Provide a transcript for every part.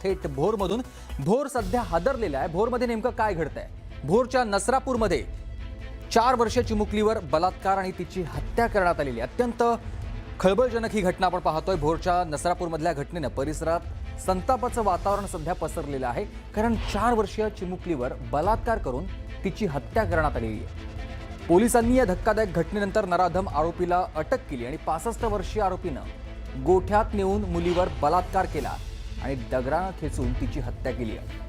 थेट भोरमधून। भोर सध्या हादरलेला आहे। भोरमध्ये नेमकं काय घडतंय? भोरच्या नसरापूरमध्ये 4 वर्षीय चिमुकलीवर बलात्कार आणि तिची हत्या करण्यात आलेली अत्यंत खळबळजनक ही घटना आपण पाहतोय। भोरच्या नसरापूरमधल्या घटनेनं परिसरात संतापाचं वातावरण सध्या पसरलेलं आहे, कारण 4 वर्षीय चिमुकलीवर बलात्कार करून तिची हत्या करण्यात आलेली आहे। पोलिसांनी या धक्कादायक घटनेनंतर नराधम आरोपीला अटक केली आणि 65 वर्षीय आरोपीनं गोठ्यात नेऊन मुलीवर बलात्कार केला आणि दगडानं खेचून तिची हत्या केली आहे।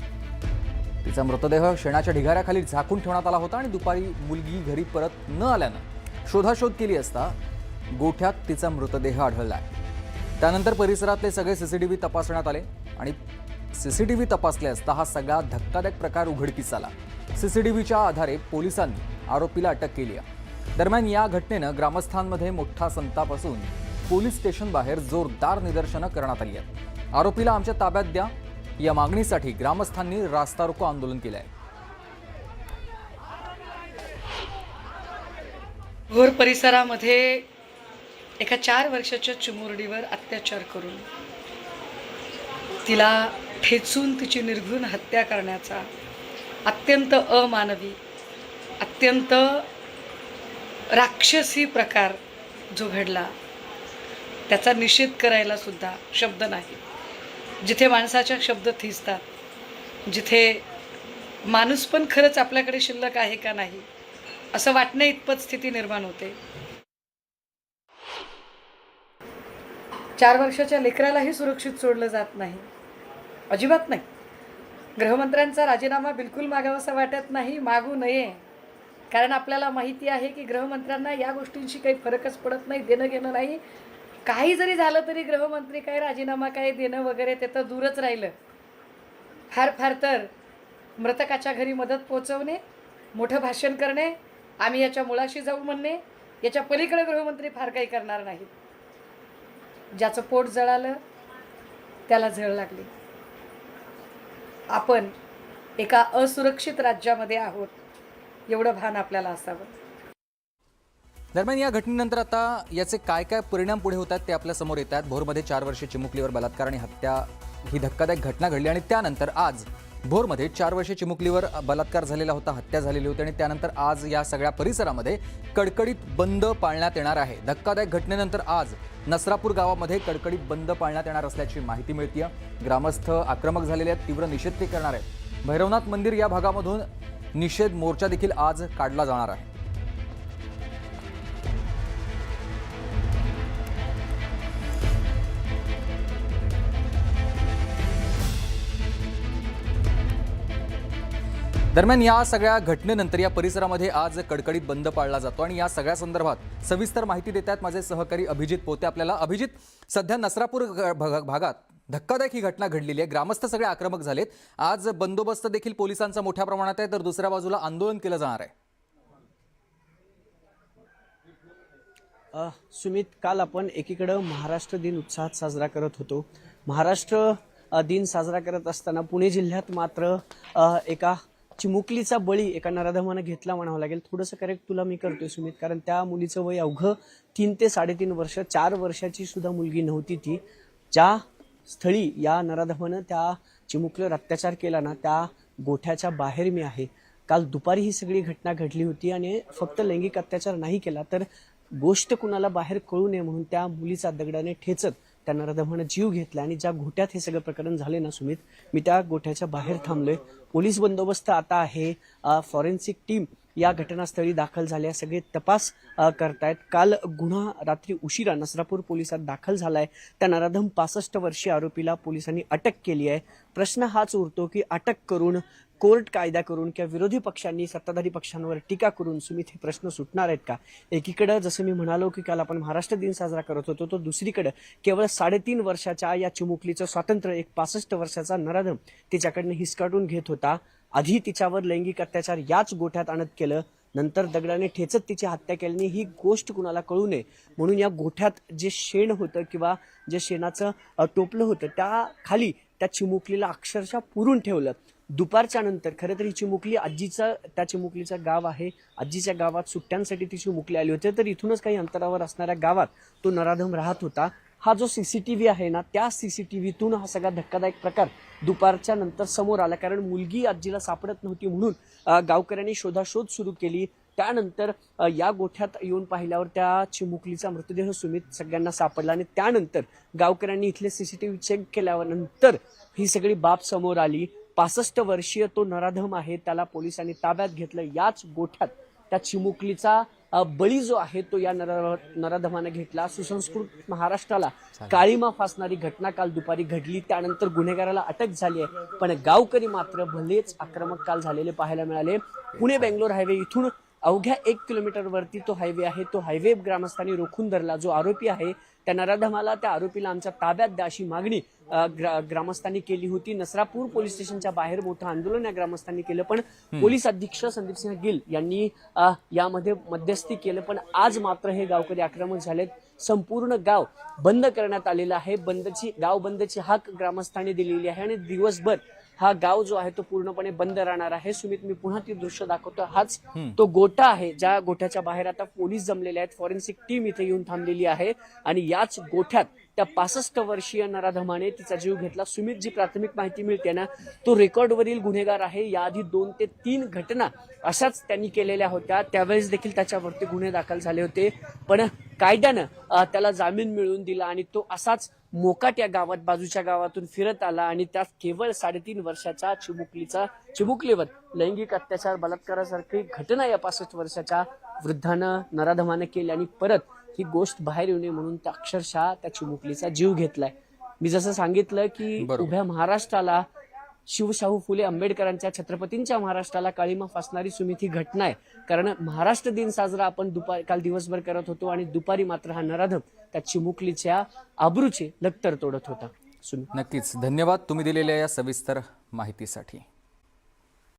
तिचा मृतदेह शेणाच्या ढिगाऱ्याखाली झाकून ठेवण्यात आला होता आणि दुपारी मुलगी घरी परत न आल्यानं शोधाशोध केली असता गोठ्यात तिचा मृतदेह आढळला आहे। त्यानंतर परिसरातले सगळे सीसीटीव्ही तपासण्यात आले आणि सीसीटीव्ही तपासले असता हा सगळा धक्कादायक प्रकार उघडकीस आला। सीसीटीव्हीच्या आधारे पोलिसांनी आरोपीला अटक केली आहे। दरम्यान या घटनेनं ग्रामस्थांमध्ये मोठा संताप असून पोलीस स्टेशन बाहेर जोरदार निदर्शनं करण्यात आली आहेत। आरोपीला आमच्या ताब्यात द्या या मागणीसाठी ग्रामस्थांनी रास्ता रोको आंदोलन केलं आहे। भोर परिसरामध्ये एका 4 वर्षाच्या चिमुरडीवर अत्याचार करून तिला ठेचून तिची निर्घृण हत्या करण्याचा अत्यंत अमानवी, अत्यंत राक्षसी प्रकार जो घडला, त्याचा निषेध करायला सुद्धा शब्द नाही। जिथे माणसाच्या शब्द थिजतात, जिथे माणूस पण खरंच आपल्याकडे शिल्लक आहे का नाही असं वाटणे इतपत स्थिती निर्माण होते। 4 वर्षाच्या लेकरालाही सुरक्षित सोडलं जात नाही, अजिबात नाही। गृहमंत्र्यांचा राजीनामा बिलकुल मागावासा वाटत नाही, मागू नये, कारण आपल्याला माहिती आहे की गृहमंत्र्यांना या गोष्टींशी काही फरकच पडत नाही, देणं घेणं नाही। काही जरी झालं तरी गृहमंत्री काय राजीनामा काय देणं वगैरे ते तर दूरच राहिलं। फार फार तर मृतकाच्या घरी मदत पोहोचवणे, मोठं भाषण करणे, आम्ही याच्या मुळाशी जाऊ म्हणणे, याच्या पलीकडे गृहमंत्री फार काही करणार नाहीत। ज्याचं पोट जळालं त्याला झळ लागली। आपण एका असुरक्षित राज्यामध्ये आहोत, एवढं भान आपल्याला असावं। दरम्यान या घटनेनंतर आता याचे काय काय परिणाम पुढे होतात ते आपल्या समोर येत आहेत। भोरमध्ये 4 वर्षीय चिमुकलीवर बलात्कार आणि हत्या ही धक्कादायक घटना घडली आणि त्यानंतर आज भोरमध्ये 4 वर्षीय चिमुकलीवर बलात्कार झालेला होता, हत्या झालेली होती आणि त्यानंतर आज या सगळ्या परिसरामध्ये कडकडीत बंद पाळण्यात येणार आहे। धक्कादायक घटनेनंतर आज नसरापूर गावामध्ये कडकडीत बंद पाळण्यात येणार असल्याची माहिती मिळते। ग्रामस्थ आक्रमक झालेले आहेत, तीव्र निषेध ते करणार आहेत। भैरवनाथ मंदिर या भागामधून निषेध मोर्चा देखील आज काढला जाणार आहे। दरम्यान या सगळ्या घटनेनंतर या परिसरामध्ये आज कडकडीत बंद पाळला जातो आणि या सगळ्या संदर्भात सविस्तर माहिती देत आहेत माझे सहकारी अभिजित पोते आपल्याला। अभिजित, सध्या नसरापूर भागात धक्कादायक ही घटना घडलेली आहे, ग्रामस्थ सगळे आक्रमक झालेत, आज बंदोबस्त देखील पोलिसांचा मोठ्या प्रमाणात आहे, तर दुसऱ्या बाजूला आंदोलन केलं जाणार आहे। सुमित, काल आपण एकीकडे महाराष्ट्र दिन उत्साहात साजरा करत होतो। महाराष्ट्र दिन साजरा करत असताना पुणे जिल्ह्यात मात्र एका चिमुकलीचा बळी एका नराधमानं घेतला म्हणावं लागेल। थोडंसं करेक्ट तुला मी करतोय सुमित, कारण त्या मुलीचं वय अवघं 3 ते 3.5 वर्ष, 4 वर्षाची सुद्धा मुलगी नव्हती ती। ज्या स्थळी या नराधमानं त्या चिमुकलीवर अत्याचार केला ना, त्या गोठ्याच्या बाहेर मी आहे। काल दुपारी ही सगळी घटना घडली होती आणि फक्त लैंगिक अत्याचार नाही केला, तर गोष्ट कुणाला बाहेर कळू नये म्हणून त्या मुलीचा दगडाने ठेचत त्या नराधमानं जीव घेतला आणि ज्या गोठ्यात हे सगळं प्रकरण झाले ना सुमित, मी त्या गोठ्याच्या बाहेर थांबलोय। पोलीस बंदोबस्त आता आहे, फॉरेन्सिक टीम या घटनास्थळी दाखल झाल्या, सगळे तपास करतायत। काल गुन्हा रात्री उशिरा नसरापूर पोलिसात दाखल झालाय। त्या नराधम 65 वर्षीय आरोपीला पोलिसांनी अटक केली आहे। प्रश्न हाच उरतो की अटक करून, कोर्ट कायदा करून किंवा विरोधी पक्षांनी सत्ताधारी पक्षांवर टीका करून सुमित हे प्रश्न सुटणार आहेत का? एकीकडे जसं मी म्हणालो की काल आपण महाराष्ट्र दिन साजरा करत होतो, तो दुसरीकडे केवळ 3.5 वर्षाच्या या चिमुकलीचं स्वातंत्र्य एक 65 वर्षाचा नराधम तिच्याकडनं हिसकाटून घेत होता। आधी तिच्यावर लैंगिक अत्याचार याच गोठ्यात आणत केलं, नंतर दगडाने ठेचत तिची हत्या केल्याने ही गोष्ट कुणाला कळू नये म्हणून या गोठ्यात जे शेण होतं किंवा जे शेणाचं टोपलं होतं त्या खाली त्या चिमुकलीला अक्षरशः पुरून ठेवलं। दुपारच्या नंतर खरं तर ही चिमुकली त्या चिमुकलीचं गाव आहे, आजीच्या गावात सुट्ट्यांसाठी ती चिमुकली आली होती, तर इथूनच काही अंतरावर असणाऱ्या गावात तो नराधम राहत होता। हा जो सीसीटीव्ही आहे ना, त्या सीसीटीव्हीतून हा सगळा धक्कादायक प्रकार दुपारच्या नंतर समोर आला. कारण मुलगी आजीला सापडत नव्हती म्हणून गावकऱ्यांनी शोधाशोध सुरू केली. त्यानंतर या गोठ्यात येऊन पाहिल्यावर त्या चिमुकलीचा मृतदेह सुमित सगळ्यांना सापडला आणि त्यानंतर गावकऱ्यांनी इथले सीसीटीव्ही चेक केल्यानंतर ही सगळी बाब समोर आली. 65 वर्षीय तो नराधम आहे, त्याला पोलिसांनी ताब्यात घेतलं. याच गोठ्यात त्या चिमुकलीचा बळी जो आहे तो या नराधमाने घेतला. सुसंस्कृत महाराष्ट्राला काळीमा फासणारी घटना काल दुपारी घडली. त्यानंतर गुन्हेगाराला अटक झाली आहे, पण गावकरी मात्र भलेच आक्रमक काल झालेले पाहायला मिळाले. पुणे बेंगलोर हायवे इथून अवघ्या 1 किलोमीटरवरती तो हायवे आहे. तो हायवे ग्रामस्थांनी रोखून धरला. जो आरोपी आहे त्या नराधमाला, त्या आरोपीला आमच्या ताब्यात द्या अशी मागणी ग्रामस्थांनी केली होती. नसरापूर पोलीस स्टेशनच्या बाहेर मोठं आंदोलन या ग्रामस्थांनी केलं, पण पोलीस अधीक्षक संदीप सिंह गिल यांनी यामध्ये मध्यस्थी केलं. पण आज मात्र हे गावकरी आक्रमक झालेत. संपूर्ण गाव बंद करण्यात आलेलं आहे. गाव बंदची हाक ग्रामस्थांनी दिलेली आहे आणि दिवसभर हा गाव जो आहे तो पूर्णपणे बंद राहणार आहे. सुमित, मी पुन्हा ती दृश्य दाखवतो. हाच तो गोठा आहे, ज्या गोठ्याच्या बाहेर आता पोलीस जमलेले आहेत. फॉरेन्सिक टीम इथे येऊन थांबलेली आहे आणि याच गोठ्यात त्या 65 वर्षीय नराधमाने तिचा जीव घेतला. सुमित, जी प्राथमिक माहिती मिळते ना, तो रेकॉर्डवरील गुन्हेगार आहे. याआधी 2 ते 3 घटना अशाच त्यांनी केलेल्या होत्या. त्यावेळेस देखील त्याच्यावरती गुन्हे दाखल झाले होते, पण कायद्यानं त्याला जामीन मिळवून दिला आणि तो असाच मोकाट या गावात, बाजूच्या गावातून फिरत आला आणि त्यात केवळ 3.5 वर्षाच्या चिमुकलीवर लैंगिक अत्याचार, बलात्कारासारखी घटना या 65 वर्षाच्या वृद्धानं, नराधमानं केली आणि परत ही गोष्ट बाहेर येऊ नये म्हणून त्या अक्षरशः त्या चिमुकलीचा जीव घेतलाय. मी जसं सांगितलं की उभ्या महाराष्ट्राला, शिवशाहू फुले आंबेडकरांच्या, छत्रपतींच्या महाराष्ट्राला काळीमा फासणारी सुमित ही घटना आहे. कारण महाराष्ट्र दिन साजरा आपण काल दिवसभर करत होतो आणि दुपारी मात्र हा नराधम त्या चिमुकलीच्या आबरूचे लक्तर तोडत होता. सुमित, नक्कीच धन्यवाद तुम्ही दिलेल्या या सविस्तर माहितीसाठी.